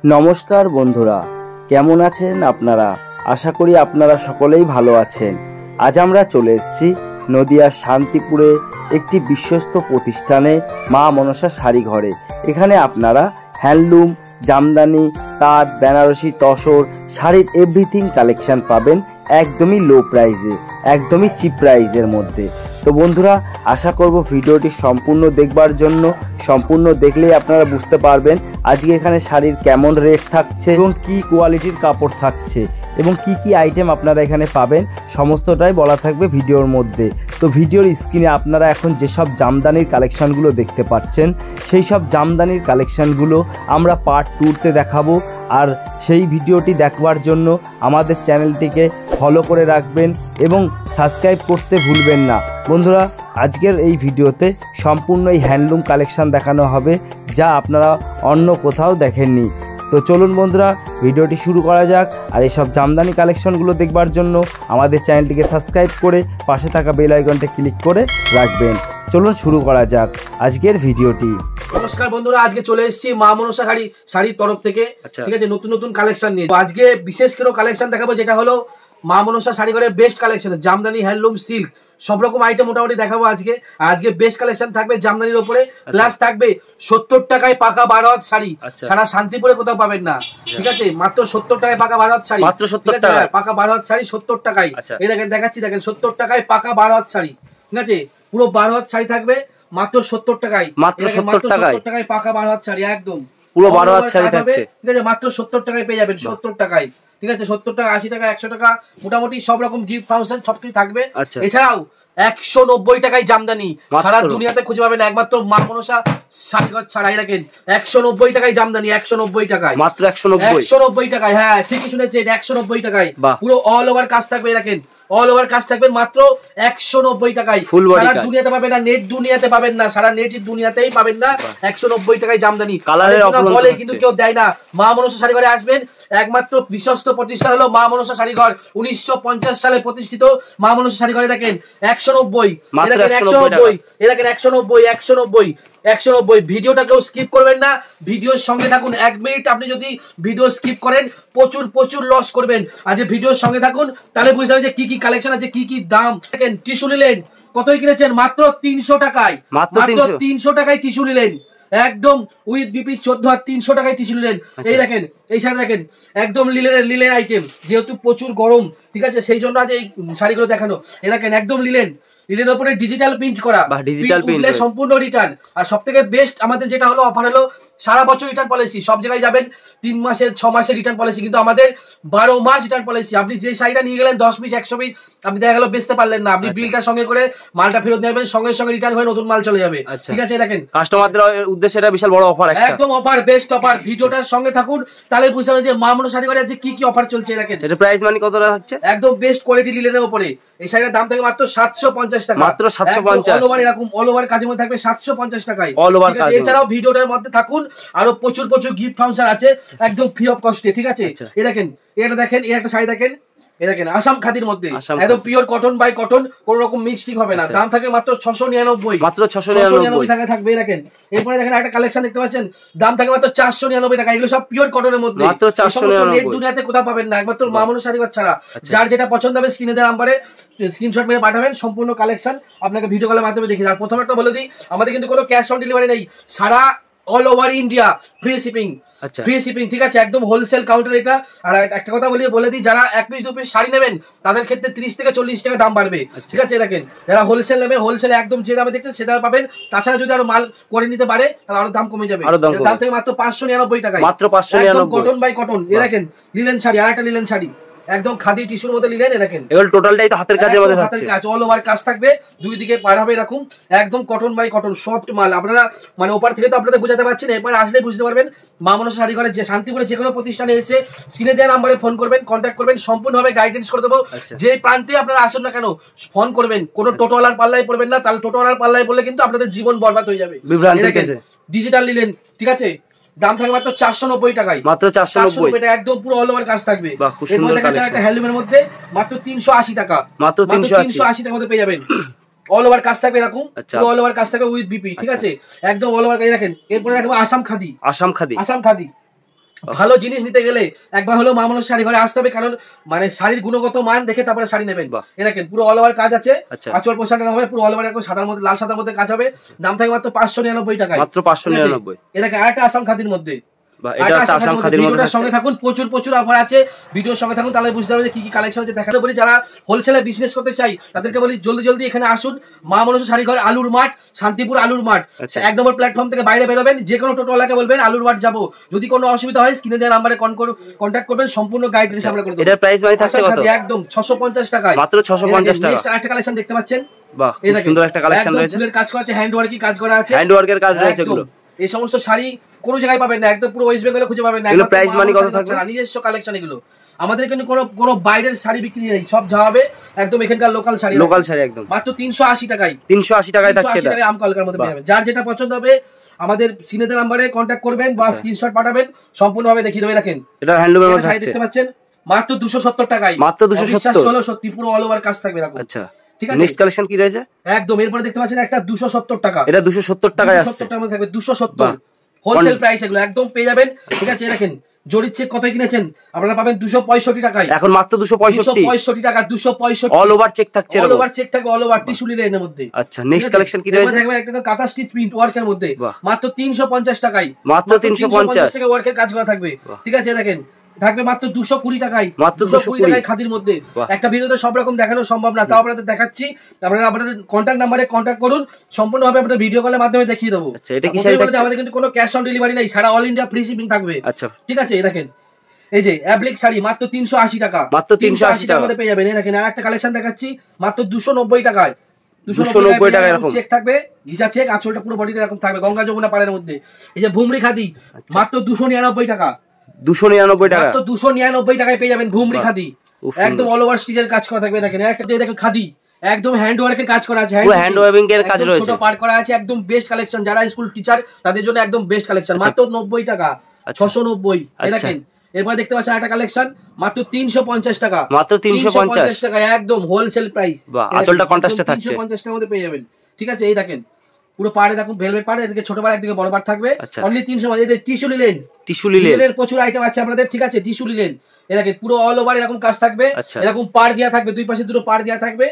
নমস্কার বন্ধুরা, কেমন আছেন আপনারা? আশা করি আপনারা সকলেই ভালো আছেন। আজ আমরা চলে এসেছি নদিয়ার শান্তিপুরে একটি বিশ্বস্ত প্রতিষ্ঠানে মা মনসা শাড়ি ঘরে। এখানে আপনারা হ্যান্ডলুম, জামদানি, তাঁত, বেনারসি, তসর, শাড়ির এভরিথিং কালেকশন পাবেন একদমই লো প্রাইসে, একদমই চিপ প্রাইসের মধ্যে। তো বন্ধুরা, আশা করব ভিডিওটি সম্পূর্ণ দেখবার জন্য। সম্পূর্ণ দেখলেই আপনারা বুঝতে পারবেন আজকে এখানে শাড়ির কেমন রেট থাকছে এবং কি কোয়ালিটির কাপড় থাকছে এবং কি কি আইটেম আপনারা এখানে পাবেন, সমস্তটাই বলা থাকবে ভিডিওর মধ্যে। তো ভিডিওর স্ক্রিনে আপনারা এখন যেসব জামদানির কালেকশানগুলো দেখতে পাচ্ছেন, সেই সব জামদানির কালেকশানগুলো আমরা পার্ট 2তে দেখাবো। আর সেই ভিডিওটি দেখবার জন্য আমাদের চ্যানেলটিকে ফলো করে রাখবেন এবং সাবস্ক্রাইব করতে ভুলবেন না। বন্ধুরা, আজকের এই ভিডিওতে সম্পূর্ণ এই হ্যান্ডলুম কালেকশান দেখানো হবে, যা আপনারা অন্য কোথাও দেখেননি। তো চলুন বন্ধুরা, ভিডিওটি শুরু করা যাক। আর এইসব জামদানি কালেকশনগুলো দেখবার জন্য আমাদের চ্যানেলটিকে সাবস্ক্রাইব করে পাশে থাকা বেল আইকনটা ক্লিক করে রাখবেন। চলুন শুরু করা যাক আজকের ভিডিওটি। নমস্কার বন্ধুরা, আজকে চলে এসেছি মা মনসা শাড়ির তরফ থেকে। ঠিক আছে, নতুন নতুন কালেকশন নিয়ে আজকে বিশেষ করে কালেকশন দেখাবো, যেটা হলো মা মনসা শাড়ি ঘরের best collection. Jamdani, handloom, silk সব রকম আইটেম মোটামুটি দেখাবো আজকে। আজকে বেস্ট কালেকশন থাকবে জামদানির উপরে, প্লাস থাকবে 70 টাকায় পাকা 12 হাত শাড়ি। সারা শান্তিপুরে কোথাও পাবেন না, ঠিক আছে? মাত্র 70 টাকায় পাকা 12 হাত শাড়ি, মাত্র 70 টাকায় পাকা 12 হাত শাড়ি, 70 টাকায়। এই দেখেন, দেখাচ্ছি, দেখেন 70 টাকায় পাকা 12 হাত শাড়ি, ঠিক আছে? পুরো 12 হাত শাড়ি থাকবে মাত্র 70 টাকায়, মাত্র 70 টাকায় পাকা 12 হাত শাড়ি, একদম পুরো 12 হাত শাড়ি থাকছে, ঠিক আছে? মাত্র 70 টাকায় পেয়ে যাবেন, 70 টাকায়, ঠিক আছে? 70 টাকা, 80 টাকা, 100 টাকা, মোটামুটি সব রকম গিফট ফাংশন সবকিছু থাকবে। এছাড়াও 190 টাকায় জামদানি, সারা দুনিয়াতে খুঁজে পাবেন একমাত্র মা মনসা শাড়ি ঘর ছাড়াই। রাখেন 190 টাকায় জামদানি, 190 টাকায়, মাত্র 190 টাকায়। হ্যাঁ, ঠিকই শুনেছেন, 190 টাকায় পুরো অল ওভার কাজ থাকবে। রাখেন অল ওভার কাজ থাকবে মাত্র 190 টাকায়। সারা দুনিয়াতে পাবেন না, নেট দুনিয়াতে পাবেন না, সারা নেটের দুনিয়াতেই পাবেন না। 190 টাকায় জামদানি বলে কিন্তু কেউ দেয় না। মা মনসা শাড়ি ঘরে আসবেন, একমাত্র বিশ্বস্ত প্রতিষ্ঠান হলো মা মনসা শাড়ি ঘর। 1950 সালে প্রতিষ্ঠিত মা মনসা শাড়ি ঘরে। দেখেন 190, এরকম 190, এরকম 190, 190, 190। ভিডিওটা কেউ স্কিপ করবেন না, ভিডিওর সঙ্গে থাকুন। 1 মিনিট আপনি যদি ভিডিও স্কিপ করেন প্রচুর লস করবেন। আজ ভিডিওর সঙ্গে থাকুন, তাহলে বুঝতে হবে যে কি কি কালেকশন আছে, কি কি দাম। দেখেন টিস্যু নিলেন, কতই কিনেছেন? মাত্র 300 টাকায়, মাত্র 300 টাকায় টিস্যু নিলেন, একদম উইথ বিপি 14 হাত, 300 টাকায় টিস্যু নিলেন। এই দেখেন, এই শাড়ি দেখেন, একদম লিলেন আইটেম, যেহেতু প্রচুর গরম, ঠিক আছে, সেই জন্য আজ এই শাড়িগুলো দেখানো। এই দেখেন একদম লিলের উপরে ডিজিটাল প্রিন্ট করা, ডিজিটাল প্রিন্ট সম্পূর্ণ রিটার্ন। আর সবথেকে বেস্ট আমাদের যেটা হলো অফার হলো সারা বছর রিটার্ন পলিসি। সব জায়গায় যাবেন 3 মাসের 6 মাসের রিটার্ন পলিসি, কিন্তু আমাদের 12 মাস রিটার্ন পলিসি। আপনি যে শাড়িটা নিয়ে গেলেন 10 পিস 100 পিস, আপনি দেখা গেল বেচতে পারলেন না, আপনি বিলটার সঙ্গে করে মালটা ফেরত নেবেন, সঙ্গে সঙ্গে রিটার্ন হয়ে নতুন মাল চলে যাবে, ঠিক আছে? দেখেন কাস্টমারদের উদ্দেশ্যে এটা বিশাল বড় অফার, একদম অফার, বেস্ট অফার। ভিডিওটার সঙ্গে থাকুন, তাহলে বুঝতে পারবেন যে মা মনসা শাড়ি ঘরে কি কি অফার চলছে। দেখেন এটা প্রাইস মানে কত টাকা থাকছে, একদম বেস্ট কোয়ালিটি লিলেনের উপরে। এই শাড়ির দাম থাকে মাত্র 750 টাকা, মাত্র 750। অল ওভার এরকম অল ওভার কাজের মধ্যে থাকবে 750 টাকায়, অল ওভার কাজ। এছাড়াও ভিডিওটার মধ্যে থাকুন, আরো প্রচুর গিফট ফাংশন আছে, একদম ফ্রি অফ কস্টে, ঠিক আছে? এই দেখেন, এটা দেখেন, এই একটা শাড়ি দেখেন, এই দেখেন আসাম খাদির মধ্যে, একদম পিওর কটন বাই কটন, কোন রকম মিক্সিং হবে না। দাম থাকে মাত্র 699, মাত্র 699 টাকা থাকবে। দেখেন এরপরে দেখেন একটা কালেকশন দেখতে পাচ্ছেন, দাম থাকে মাত্র 499 টাকা। এগুলো সব পিওর কটনের মধ্যে, মাত্র 499। নেট দুনিয়াতে কোথাও পাবেন না, একমাত্র মা মনসা শাড়ি ঘর ছাড়া। যার যেটা পছন্দ হবে স্ক্রিনে দেওয়া নাম্বারে স্ক্রিনশট মেরে পাঠাবেন, সম্পূর্ণ কালেকশন আপনাকে ভিডিও কলের মাধ্যমে দেখিয়ে। আর প্রথমে একটা বলে দিই, আমাদের কিন্তু কোনো ক্যাশ অন ডেলিভারি নেই, সারা all over India free shipping, free shipping, ঠিক আছে? একদম হোলসেল কাউন্টার এটা। আর একটা কথা বলে দিই, যারা 1 পিস 2 পিস শাড়ি নেবেন তাদের ক্ষেত্রে 30 থেকে 40 টাকা দাম বাড়বে, ঠিক আছে? দেখেন যারা হোলসেল নেবে, হোলসেলে একদম যে দামে দেখছেন সে দামে পাবেন। তাছাড়া যদি আরো মাল করে নিতে পারে তাহলে আরো দাম কমে যাবে। দাম থেকে মাত্র 599 টাকায়, মাত্র 599, কটন বাই কটন। এ দেখেন লিলেন শাড়ি, আর একটা লিলেন শাড়ি, একদম খাদি টিস্যুর মধ্যে লিলেন। দেখেন এগুলো টোটালটাই তো হাতের কাজের মধ্যে থাকছে, হাতের কাজ, অল ওভার কাজ থাকবে, দুই দিকে পার হবে এরকম, একদম কটন বাই কটন সফট মাল। আপনারা মানে ওপার থেকে তো আপনাদের বোঝাতে পারছেন, এরপর আসলে বুঝতে পারবেন। মা মনসা শাড়ি ঘরে যে শান্তিপুরে যে কোনো প্রতিষ্ঠানে এসে স্ক্রিনে দেওয়া নাম্বারে ফোন করবেন, কন্ট্যাক্ট করবেন, সম্পূর্ণভাবে গাইডেন্স করে দেবো। যে প্রান্তে আপনারা আসেন না কেন ফোন করবেন, কোনো টোটোওয়ালার পাল্লায় পড়বেন না, তাহলে টোটোওয়ালার পাল্লায় পড়লে কিন্তু আপনাদের জীবন বরবাদ হয়ে যাবে। ডিজিটাল লিলেন, ঠিক আছে? দাম থাকে মাত্র 490 টাকায়, মাত্র 490 টাকা, একদম পুরো অল ওভার কাজ থাকবে। এরপর দেখা যাচ্ছে একটা হ্যান্ডলুমের মধ্যে মাত্র 380 টাকা, মাত্র 380 টাকার মধ্যে পেয়ে যাবেন। অল ওভার কাজ থাকবে এরকম, অল ওভার কাজ থাকবে উইথ বিপি, ঠিক আছে? একদম অল ওভার কাজ। দেখেন এরপরে দেখো আসাম খাদি, আসাম খাদি, ভালো জিনিস নিতে গেলে একবার হলো মা মনসা শাড়ি ঘরে আসতে হবে, কারণ মানে শাড়ির গুণগত মান দেখে তারপরে শাড়ি নেবেন। এ দেখেন পুরো অল ওভার কাজ আছে, আঁচল পোশাক হবে পুরো অল ওভার সাদার মধ্যে লাল সাদার মধ্যে কাজ হবে। দাম থাকে মাত্র 599 টাকায়, মাত্র 599। এ দেখেন আরেকটা আসাম খাদির মধ্যে, সঙ্গে থাকুন, প্রচুর অফার আছে, ভিডিওর সঙ্গে থাকুন, তাহলে বুঝতে পারবেন যে কি কি কালেকশন আছে। দেখাতে বলি যারা হোলসেলে বিজনেস করতে চাই তাদেরকে বলি জলদি এখানে আসুন, মা মনসা শাড়ি ঘর, আলুর মাঠ, শান্তিপুর আলুর মাঠ 1 নম্বর প্ল্যাটফর্ম থেকে বাইরে বেরোবেন, যে কোনো টোটোওয়ালাকে বলবেন আলুর মাঠ যাবো, যদি কোনো অসুবিধা হয় স্ক্রিনে দেওয়া নাম্বারে কন্ট্যাক্ট করবেন, সম্পূর্ণ গাইডেন্স আমরা করে দেব। এটার প্রাইস ভাই থাকছে কত? একদম 650 টাকায়, মাত্র 650 টাকা। একটা কালেকশন দেখতে পাচ্ছেন, বাহ খুব সুন্দর একটা কালেকশন রয়েছে, ফুলের কাজ করা আছে, হ্যান্ড ওয়ার্কি কাজ করা আছে, হ্যান্ড ওয়ার্কের কাজ রয়েছে এগুলো। এই সমস্ত শাড়ি কোনো জায়গায় পাবেন না, একদম পুরো ওয়েস্ট বেঙ্গলে খুঁজে পাবেন না। এগুলো প্রাইস মানি কত থাকবে? নিজস্ব কালেকশন এগুলো, আমাদের কিন্তু কোনো বাইরের শাড়ি বিক্রি নেই, সব যা হবে একদম এখানকার লোকাল শাড়ি একদম মাত্র 380 টাকায়। 380 টাকায় থাকছে এটা, আম কলকার মধ্যে পেয়ে যাবেন। যার যেটা পছন্দ হবে আমাদের সিনেতে নাম্বারে কন্ট্যাক্ট করবেন বা স্ক্রিনশট পাঠাবেন, সম্পূর্ণভাবে দেখিয়ে দেবে। দেখেন এটা হ্যান্ডলুমের মধ্যে শাড়ি দেখতে পাচ্ছেন মাত্র 270 টাকায়, মাত্র 270 হলো সত্যি পুরো অল ওভার কাজ থাকবে এরকম। আচ্ছা ঠিক আছে, নেক্সট কালেকশন কি রয়েছে? একদম এরপরে দেখতে পাচ্ছেন একটা 270 টাকা, এটা 270 টাকায় আসছে, 270 টাকার মধ্যে থাকবে 270 হোলসেল প্রাইস, এগুলো একদম পেয়ে যাবেন। ঠিক আছে, দেখেন জরির চেক কত কিনেছেন আপনারা পাবেন 265 টাকায়, এখন মাত্র 265 টাকা, 265 অল ওভার চেক থাকছে, অল ওভার চেক থাকবে, অল ওভার টিস্যু লিলেনের মধ্যে। আচ্ছা নেক্সট কালেকশন কি রয়েছে? দেখবেন একটা কাঁথা স্টিচ প্রিন্ট ওয়ার্কের মধ্যে মাত্র 350 টাকায়, মাত্র 350 টাকা ওয়ার্কের কাজ করা থাকবে। ঠিক আছে, দেখেন থাকবে মাত্র 220 টাকায়, মাত্র 220 টাকায় খাদির মধ্যে। একটা ভিডিওতে সব রকম দেখানো সম্ভব না, তাও আপনাদের দেখাচ্ছি, আপনারা আপনাদের কন্ট্যাক্ট নাম্বারে কন্ট্যাক্ট করুন, সম্পূর্ণভাবে আপনাদের ভিডিও কলের মাধ্যমে দেখিয়ে দেবো। আচ্ছা এটা কি শাড়ি থাকছে? আমাদের কিন্তু কোনো ক্যাশ অন ডেলিভারি নেই, সারা অল ইন্ডিয়া ফ্রি শিপিং থাকবে। আচ্ছা ঠিক আছে, দেখেন এই যে অ্যাবলিক শাড়ি মাত্র 380 টাকা, মাত্র 380 টাকার মধ্যে পেয়ে যাবেন। দেখেন আরেকটা কালেকশন দেখাচ্ছি মাত্র 290 টাকায়, 290 টাকা এরকম চেক থাকবে, ভিজা চেক, আঁচলটা পুরো বডিটা এরকম থাকবে, গঙ্গা যমুনা পাড়ের মধ্যে। এই যে ভুমরি খাদি মাত্র 299 টাকা, 299 টাকা, মাত্র 299 টাকায় পেয়ে যাবেন ভুমরি খাদি, একদম অল ওভার স্টিচের কাজ করা থাকবে। দেখেন একটা দেখেন খাদি একদম হ্যান্ড ওয়ার্কের কাজ করা আছে, হ্যান্ড ওয়েভিং এর কাজ রয়েছে, ছোট পার্ট করা আছে, একদম বেস্ট কালেকশন, যারা স্কুল টিচার তাদের জন্য একদম বেস্ট কালেকশন, মাত্র 90 টাকা, 690। দেখেন এরপর দেখতে পাচ্ছেন একটা কালেকশন মাত্র 350 টাকা, মাত্র 350 টাকা, একদম হোলসেল প্রাইস। আঁচলটা কন্ট্রাস্টে থাকছে, 350 টাকার মধ্যে পেয়ে যাবেন। ঠিক আছে, এই দেখেন পুরো পাড়ে দেখুন ভেলভেট পাড়ে, এদিকে ছোট পাড়ে একদিকে বড় পাড় থাকবে, অনলি 350। এই যে টিস্যু লিলেন প্রচুর আইটেম আছে আপনাদের। ঠিক আছে, টিস্যু লিলেন এই দেখেন পুরো অল ওভার এরকম কাজ থাকবে, এরকম পাড় দেওয়া থাকবে, দুই পাশে দুটো পাড় দেওয়া থাকবে,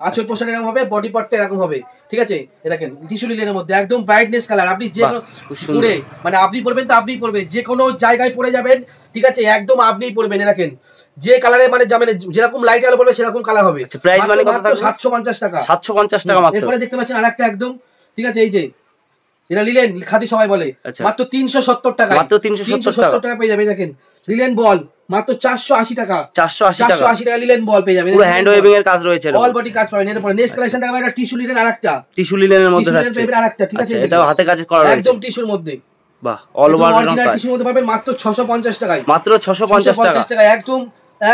আঁচল পোশাক এরকম হবে, বডি পার্টটা এরকম হবে। ঠিক আছে, দেখেন টিস্যু লিলেনের মধ্যে একদম ব্রাইটনেস কালার, আপনি যে পরে মানে আপনি পরবেন তো আপনিই পরবেন, যে কোনো জায়গায় পরে যাবেন। ঠিক আছে, একদম আপনিই পরবেন। দেখেন যে কালারে মানে যাবেন, যেরকম লাইট আলো পড়বে সেরকম কালার হবে। প্রাইস মানে কত থাকবে? 750 টাকা, 750 টাকা মাত্র। এরপরে দেখতে পাচ্ছেন আরেকটা একদম, ঠিক আছে এই যে এটা লিলেন খাদি সবাই বলে, মাত্র 370 টাকা, মাত্র 370 টাকা পেয়ে যাবেন। দেখেন লিলেন বল মাত্র 480 টাকা, 480 টাকা লিলেন বল পেয়ে যাবেন, পুরো হ্যান্ড ওয়েভিং এর কাজ রয়েছে, অল বডি কাজ পাবেন। এরপরে নেক্সট কালেকশন দেখাবো একটা টিস্যু লিলেন, আরেকটা টিস্যু লিলেনের মধ্যে থাকছে আরেকটা। ঠিক আছে, এটাও হাতে কাজ করা রয়েছে, একদম টিস্যুর মধ্যে, বাহ অল ওভার অরিজিনাল টিস্যুর মধ্যে পাবেন মাত্র 650 টাকায়, মাত্র 650 টাকা,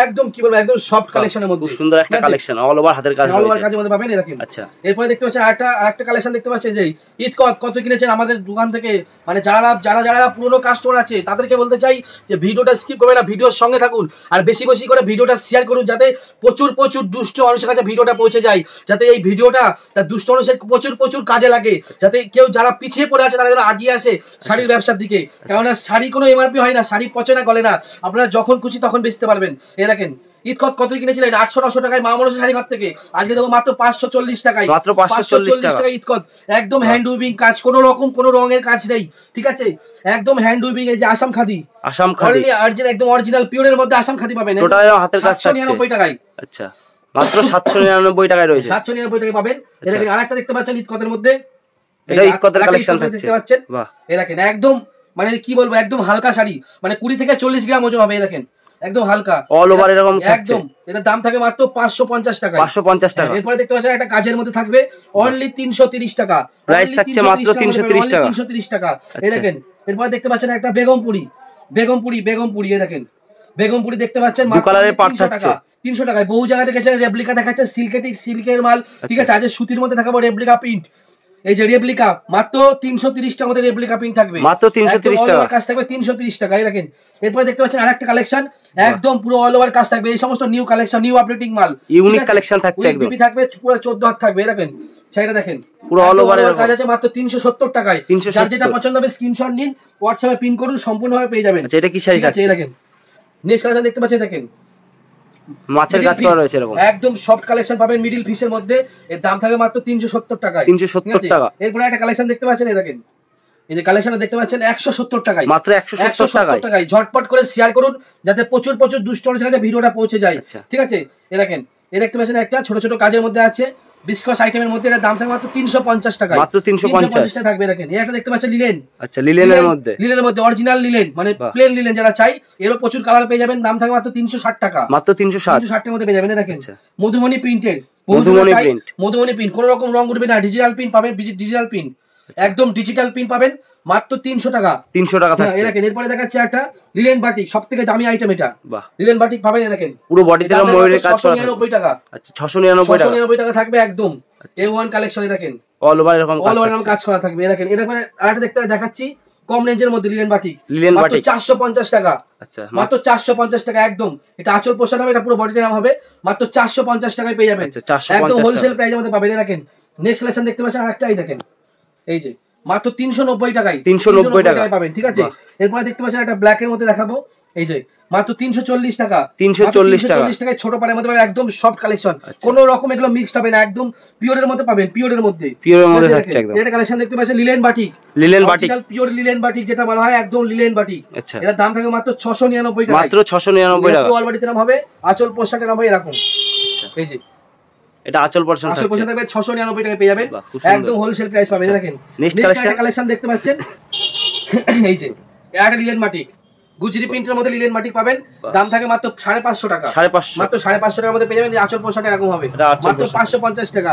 একদম কি বলবো একদম সফট কালেকশনের মধ্যে, খুব সুন্দর একটা কালেকশন, অল ওভার হাতের কাজ রয়েছে, অল ওভার কাজের মধ্যে পাবেন। দেখেন আচ্ছা এরপরে দেখতে পাচ্ছেন আরেকটা কালেকশন দেখতে পাচ্ছেন যে ঈদ কত কিনেছেন আমাদের দোকান থেকে, মানে যারা পুরনো কাস্টমার আছে তাদেরকে বলতে চাই যে ভিডিওটা স্কিপ করবেন না, ভিডিওর সঙ্গে থাকুন, আর বেশি বেশি করে ভিডিওটা শেয়ার করুন, যাতে প্রচুর দুষ্ট মানুষের কাছে ভিডিওটা পৌঁছে যায়, যাতে এই ভিডিওটা তার দুষ্ট মানুষের প্রচুর কাজে লাগে, যাতে কেউ যারা পিছিয়ে পড়ে আছে তারা যেন আগিয়ে আসে শাড়ির ব্যবসার দিকে। কেননা শাড়ি কোনো এমআরপি হয় না, শাড়ি পচে না গলে না, আপনারা যখন খুশি তখন বেচতে পারবেন। এই দেখেন ঈদ কত কিনেছিলেন 800-900 টাকায় মা মনসা শাড়ি ঘর থেকে, আজকে দেবো মাত্র 540 টাকায়, মাত্র 540 টাকা ঈদ একদম হ্যান্ড উইভিং কাজ, কোনো রকম কোনো রঙের কাজ নেই। ঠিক আছে, একদম হ্যান্ড উইভিং, এই যে আসাম খাদি, একদম অরিজিনাল পিওরের মধ্যে আসাম খাদি পাবেন, টোটাল হাতের কাজ 799 টাকায়। আচ্ছা মাত্র 799 টাকায় রয়েছে, 799 টাকায় পাবেন। এই দেখেন আরেকটা দেখতে পাচ্ছেন ঈদ কতের মধ্যে, এটা ঈদ কতের কালেকশন দেখতে পাচ্ছেন। বাহ, এই দেখেন একদম মানে কি বলবো একদম হালকা শাড়ি, মানে 20 থেকে 40 গ্রাম ওজন হবে। এই দেখেন একদম হালকা, অল ওভার এরকম একদম, এটা দাম থাকে মাত্র 550 টাকা, 550 টাকা। এরপরে দেখতে পাচ্ছেন একটা কাজের মধ্যে থাকবে অনলি 330 টাকা, প্রাইস থাকছে মাত্র 330 টাকা, 330 টাকা। এই দেখেন এরপরে দেখতে পাচ্ছেন একটা বেগমপুরি, এই দেখেন বেগমপুরি দেখতে পাচ্ছেন মাত্র 300 টাকায়। বহু জায়গায় দেখেছেন রেপ্লিকা দেখাচ্ছে সিল্কের মাল। ঠিক আছে, আজ সুতির মধ্যে দেখাবো রেপ্লিকা প্রিন্ট। এই যে রেপ্লিকা মাত্র 330 টাকা মধ্যে রেপ্লিকা পিন থাকবে, মাত্র 330 টাকা কাজ থাকবে 330 টাকা। এই দেখেন এরপরে দেখতে পাচ্ছেন আরেকটা কালেকশন, একদম পুরো অল ওভার কাজ থাকবে। এই সমস্ত নিউ কালেকশন, নিউ আপডেটিং মাল, ইউনিক কালেকশন থাকছে একদম। বিপি থাকবে পুরো 14 হাত থাকবে। এই দেখেন শাড়িটা দেখেন পুরো অল ওভার কাজ আছে মাত্র 370 টাকায়। যার যেটা পছন্দ হবে স্ক্রিনশট নিন, হোয়াটসঅ্যাপে পিন করুন, সম্পূর্ণভাবে পেয়ে যাবেন। আচ্ছা এটা কি শাড়ি থাকছে? এই দেখেন নেক্সট কালেকশন দেখতে পাচ্ছেন, দেখেন মাছের কাজ করা রয়েছে এরকম একদম সফট কালেকশন পাবেন মিডল পিসের মধ্যে। এর দাম থাকবে মাত্র 370 টাকায়। 370 টাকা। এরপরে একটা কালেকশন দেখতে পাচ্ছেন, এই দেখেন এই যে কালেকশনটা দেখতে পাচ্ছেন 170 টাকায়, মাত্র 170 টাকায়। ঝটপট করে শেয়ার করুন যাতে প্রচুর দুষ্ট মানুষের কাছে ভিডিওটা পৌঁছে যায়। ঠিক আছে, এই দেখেন এই দেখতে পাচ্ছেন একটা ছোট ছোট কাজের মধ্যে আছে, বিস্কস আইটেমের মধ্যে। এর দাম থাকবে মাত্র 350 টাকায়, মাত্র 350 টাকা থাকবে। দেখেন এই একটা দেখতে পাচ্ছেন লিলেন। আচ্ছা লিলেনের মধ্যে, লিলেনের মধ্যে অরিজিনাল লিলেন, মানে প্লেন লিলেন যারা চাই, এরও প্রচুর কালার পেয়ে যাবেন। দাম থাকবে মাত্র 360 টাকা, মাত্র 360 টাকার মধ্যে পেয়ে যাবেন। দেখেন মধুমণি প্রিন্টেড, মধুমণি প্রিন্ট, কোন রকম রং উঠবে না, ডিজিটাল পিন পাবেন, ডিজিটাল পিন একদম ডিজিটাল পিন পাবেন মাত্র 300 টাকা। 300 টাকা থাকছে। দেখেন এরপরে দেখাচ্ছে একটা লিলেন বাটিক, সবথেকে দামি আইটেম এটা। বাহ, লিলেন বাটিক পাবেন। দেখেন পুরো বডিতে ময়ূরের কাজ করা, 699 টাকা। আচ্ছা 699 টাকা থাকবে একদম। A1 কালেকশনে দেখেন অল ওভার এরকম কাজ করা থাকবে। দেখেন এরপরে আরেকটা দেখাচ্ছি কম রেঞ্জের মধ্যে লিলেন বাটিক, মাত্র 450 টাকা। আচ্ছা মাত্র 450 টাকা একদম। এটা আঁচল পোশাক হবে, এটা পুরো বডিতে নাম হবে, মাত্র 450 টাকায় পেয়ে যাবেন। একদম হোলসেল প্রাইসের মধ্যে পাবেন। দেখেন নেক্সট কালেকশন দেখতে পাচ্ছেন আরেকটাই, দেখেন এই যে মাত্র 390 টাকায়, 390 টাকায় পাবেন। ঠিক আছে, এরপরে দেখতে পাচ্ছেন একটা ব্ল্যাক এর মধ্যে দেখাবো, এই যে মাত্র 340 টাকা। 340 টাকায় ছোট পাড়ের মধ্যে পাবেন, একদম সফট কালেকশন, কোন রকম এগুলো মিক্সড হবে না, একদম পিওরের মধ্যে পাবেন, পিওরের মধ্যে থাকছে একদম। এটা কালেকশন দেখতে পাচ্ছেন linen batik, pure linen batik যেটা বলা হয়, একদম লিলেন বাটিক। আচ্ছা এর দাম থাকবে মাত্র 699 টাকা, মাত্র 699 টাকা। অল বডিতে নাম হবে, আঁচল পোশাকের নাম হবে এরকম। এই যে এটা আঁচল পোর্শন থাকছে, 699 টাকায় পেয়ে যাবেন, একদম হোলসেল প্রাইস পাবেন। দেখেন নেক্সট কালেকশন দেখতে পাচ্ছেন এই যে এটা লিলেন বাটিক, গুজরি প্রিন্টের মধ্যে লিলেন বাটিক পাবেন। দাম থাকে মাত্র 550 টাকা, মাত্র 550 টাকার মধ্যে পেয়ে যাবেন। আঁচল পোশাক এরকম হবে, মাত্র 550 টাকা।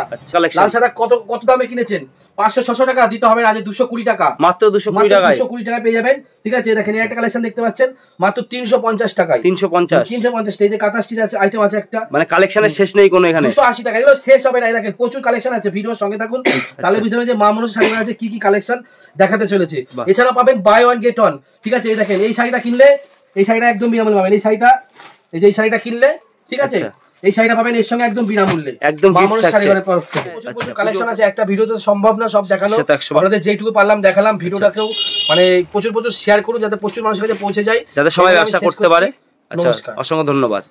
লাল সাদা কত দামে কিনেছেন? 500-600 টাকা দিতে হবে না, আজ 220 টাকা, মাত্র 220 টাকায় 220 টাকায় পেয়ে যাবেন। ঠিক আছে, দেখেন একটা কালেকশন দেখতে পাচ্ছেন মাত্র 350 টাকায়, 350 এই যে কাঁথা স্টিচ আছে আইটেম আছে একটা, মানে কালেকশনের শেষ নেই কোনো এখানে। 280 টাকা, এগুলো শেষ হবে না। দেখেন প্রচুর কালেকশন আছে, ভিডিওর সঙ্গে থাকুন, তাহলে বুঝতে পারবেন যে মা মনসা শাড়ি আছে কি কি কালেকশন দেখাতে চলেছে। এছাড়া পাবেন বাই ওয়ান গেট ওয়ান। ঠিক আছে, এই দেখেন এই শাড়িটা কিনলে, এই শাড়িটা একদম বিনামূল্যে পাবেন। এই শাড়িটা, এই যে এই শাড়িটা কিনলে, ঠিক আছে, এই শাড়িটা পাবেন এর সঙ্গে একদম বিনামূল্যে, একদম মা মনসা শাড়িঘরের তরফ থেকে। প্রচুর কালেকশন আছে, একটা ভিডিওতে সম্ভব না সব দেখানো, আপনাদের যেটুকু পারলাম দেখালাম। ভিডিওটাকেও মানে প্রচুর শেয়ার করুন যাতে প্রচুর মানুষের কাছে পৌঁছে যায়, যাতে সবাই ব্যবসা করতে পারে। আচ্ছা অসংখ্য ধন্যবাদ।